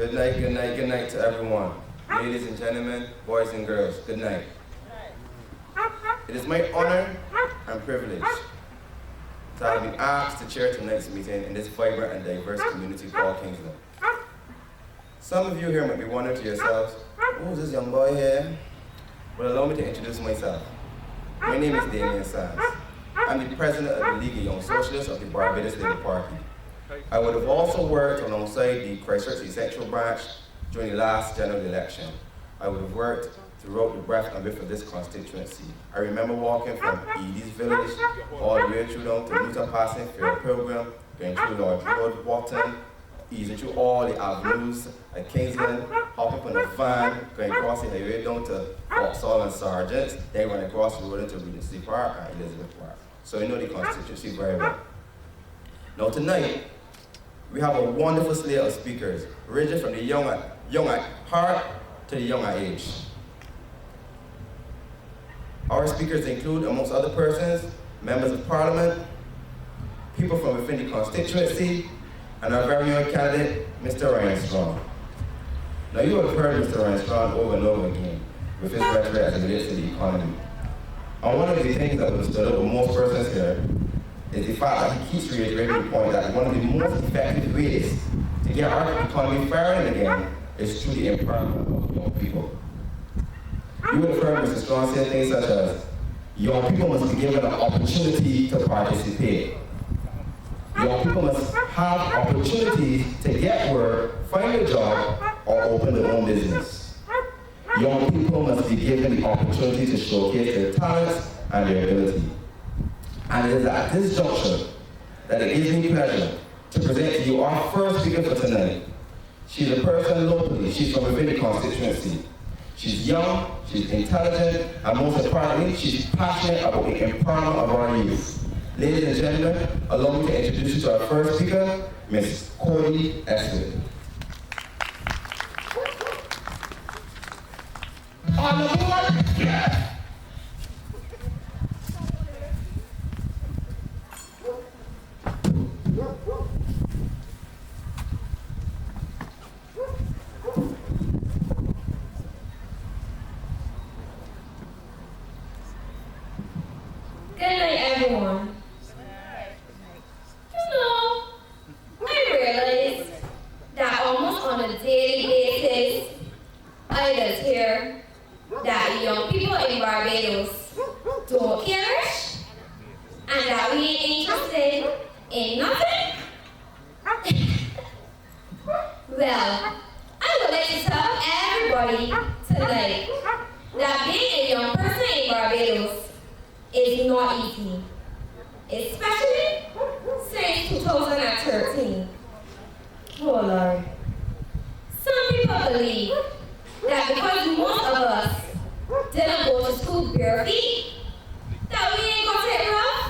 Good night, good night, good night to everyone. Ladies and gentlemen, boys and girls, good night. It is my honor and privilege to have been asked to chair tonight's meeting in this vibrant and diverse community called Kingsland. Some of you here might be wondering to yourselves, who's this young boy here? Well, allow me to introduce myself. My name is Damien Sands. I'm the president of the League of Young Socialists of the Barbados Labour Party. I would have also worked alongside the Christchurch Central Branch during the last general election. I would have worked throughout the breadth and width of this constituency. I remember walking from Edie's village all the way through down to Newton Passing Fair Pilgrim, going through Lord Road, Wharton, easing through all the avenues at Kingsland, hopping on the van, going across the highway down to Vauxhall and Sargents, then running across the road into Regency Park and Elizabeth Park. So I know the constituency very well. Now tonight, we have a wonderful slate of speakers, ranging from the young at heart to the young at age. Our speakers include, amongst other persons, members of parliament, people from within the constituency, and our very own candidate, Mr. Ryan Strong. Now you have heard Mr. Ryan Strong over and over again with his rhetoric as it relates to the economy. And one of the things that was stood out with most persons here is the fact that he keeps reiterating the point that one of the most effective ways to get our economy firing again is through the empowerment of young people. You would have heard Mr. Strong say things such as, young people must be given an opportunity to participate. Young people must have opportunities to get work, find a job, or open their own business. Young people must be given the opportunity to showcase their talents and their ability. And it is at this juncture that it gives me pleasure to present to you our first speaker for tonight. She's a person locally, she's from within the constituency. She's young, she's intelligent, and most importantly, she's passionate about the empowerment of our youth. Ladies and gentlemen, allow me to introduce you to our first speaker, Ms. Cody Eswood. On the board, yes! Good night, everyone. You know, I realize that almost on a daily basis, I just hear that young people in Barbados don't care and that we ain't interested in nothing. Well, I would like to tell everybody tonight that being a young person in Barbados is not easy, especially since 2013. Oh Lord. Some people believe that because most of us didn't go to school bare feet, that we ain't gonna take rough.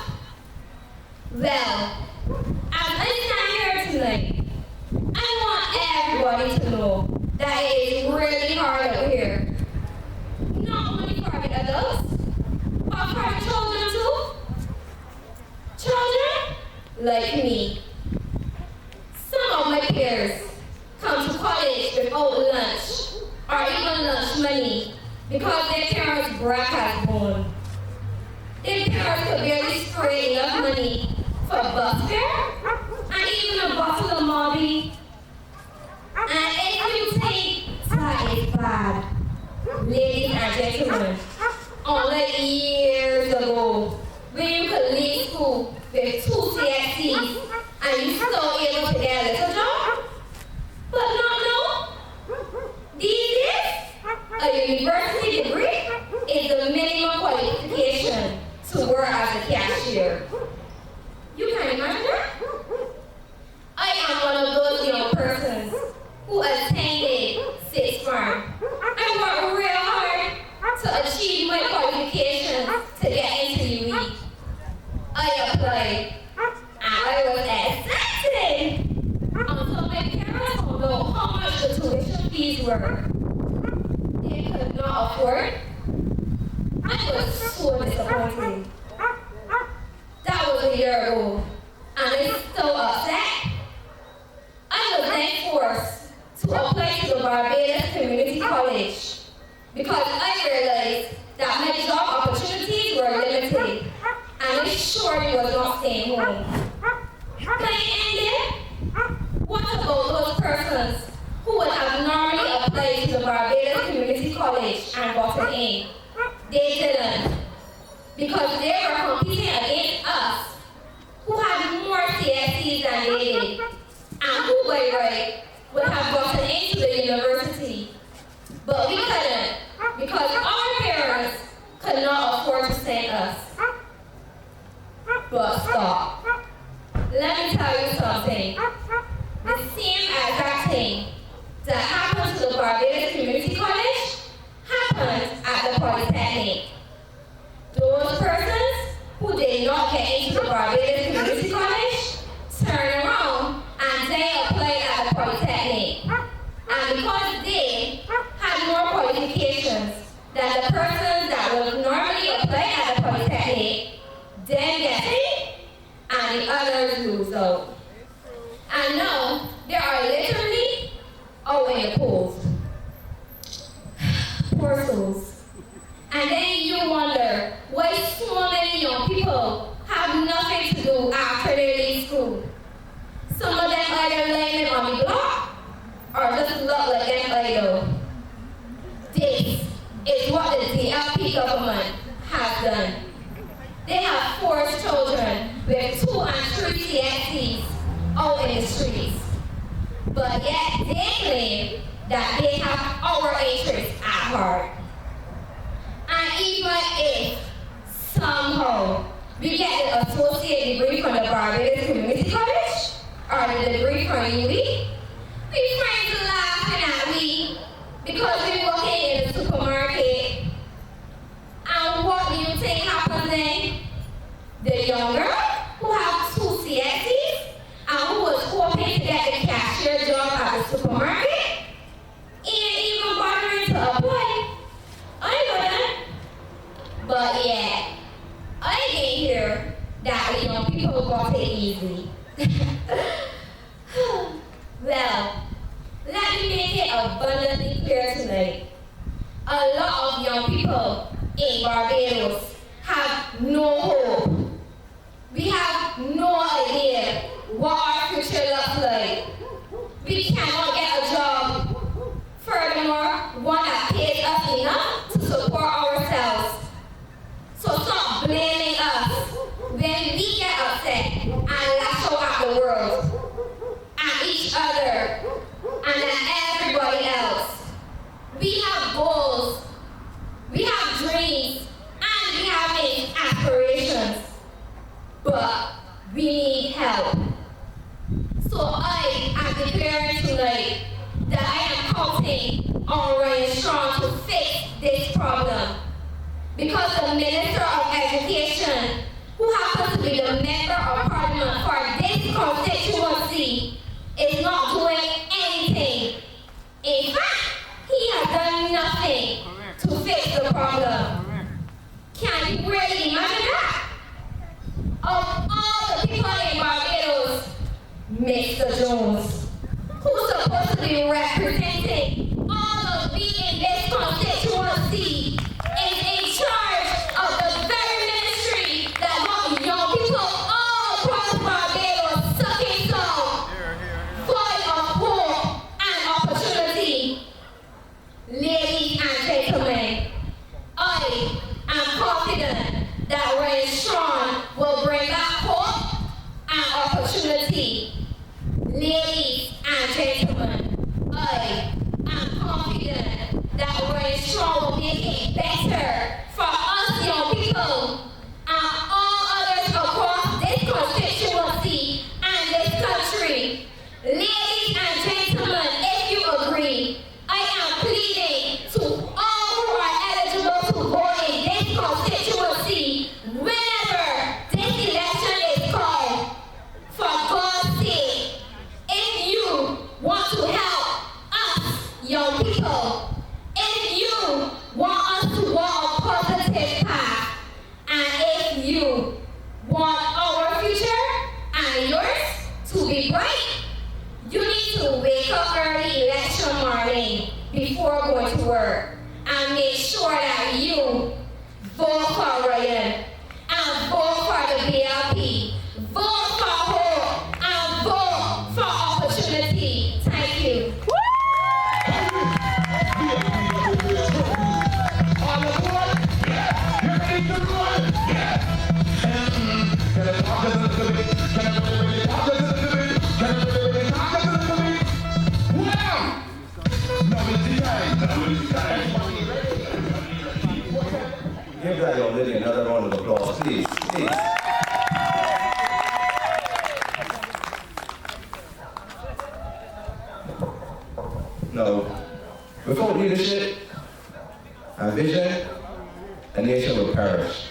Well, as I stand here tonight, I want everybody to know that it is really hard out here. Not only for the adults, but for the children too. Children like me. Some of my peers come to college without lunch or even lunch money because their parents' brat has born. Their parents could barely scrape enough money for bus fare and even a bottle of Molly. And if you think that is bad, ladies and gentlemen, unlike years ago, when you could leave school with 2 CSCs and you still able to get a little job, but not now. These days, a university degree is the minimum qualification to work as a cashier. You can imagine that? I am one of those young persons who attended Sixth Form. I worked real hard to achieve my qualifications to get into UE. I applied, and I was accepted until my parents found out how much the tuition fees were. They could not afford. I was so disappointed. That was a year ago, and I'm still upset. I was then forced to apply Barbados Community College because I realized that my job opportunities were limited and I surely was not staying home. Can I end it? What about those persons who would have normally applied to the Barbados Community College and gotten in? They didn't because they were competing against us who had more CSCs than they did and who by right would have gotten into the university. But we couldn't because our parents could not afford to send us. But stop. Let me tell you something. The same exact thing that happened to the Barbados Community College happened at the Polytechnic. Those persons who did not get into the Barbados Community College turned around and they applied at the Polytechnic. And because they had more qualifications than the persons that would normally apply at the Polytechnic, then get it, and the others lose out. And now, they are literally out in the cold. Poor souls. And then you wonder why so many young people have nothing to do after they leave school. Some of them either laying on the block or just look like them idle. This is what the DLP government has done. They have forced children with 2 and 3 CSCs out in the streets. But yet they claim that they have our interests at heart. And even if somehow we get the associate degree from the Barbados Community College or the degree from UWI, we friends are laughing at me because we walk in the supermarket. And what do you think happens then? The young girl who have 2 CSCs and who was hoping to get the cashier job at the supermarket ain't even bothering to apply. I wouldn't. But yeah, I didn't hear that the young people got it easy. Well, let me make it abundantly clear tonight. A lot of young people in Barbados have no hope. We have no idea what our future looks like. We cannot get a job. Furthermore, one that pays us enough to support ourselves. So stop blaming us when we get upset and lash out at the world, at each other, and at everybody else. We have goals, we have dreams, and we have aspirations. But we need help. So I am declaring tonight that I am counting on Ryan Strong to fix this problem. Because the Minister of Education, who happens to be the Member of Parliament for this constituency, is not doing anything. In fact, he has done nothing to fix the problem. Can you really imagine that? Of all the people in Barbados, Mr. Jones, who's supposed to be representing all of we in this constituency, is in charge of the very ministry that got young people all across Barbados sucking soul, void of hope and opportunity. Ladies and gentlemen, I am confident that Ryan Strong will bring back hope and opportunity. Ladies and gentlemen, I am confident that Ryan Strong will make it better for us young people and all others across this constituency and this country. Ladies and gentlemen, if you agree, I am pleading to all who are eligible to vote in this constituency whenever this election is called. For God's sake, if you want to help us, young people, if you want us to walk a positive path, and if you want our future and yours to be bright, you need to wake up early election morning Give that young lady another round of applause, please, please. No, without leadership and vision, a nation will perish.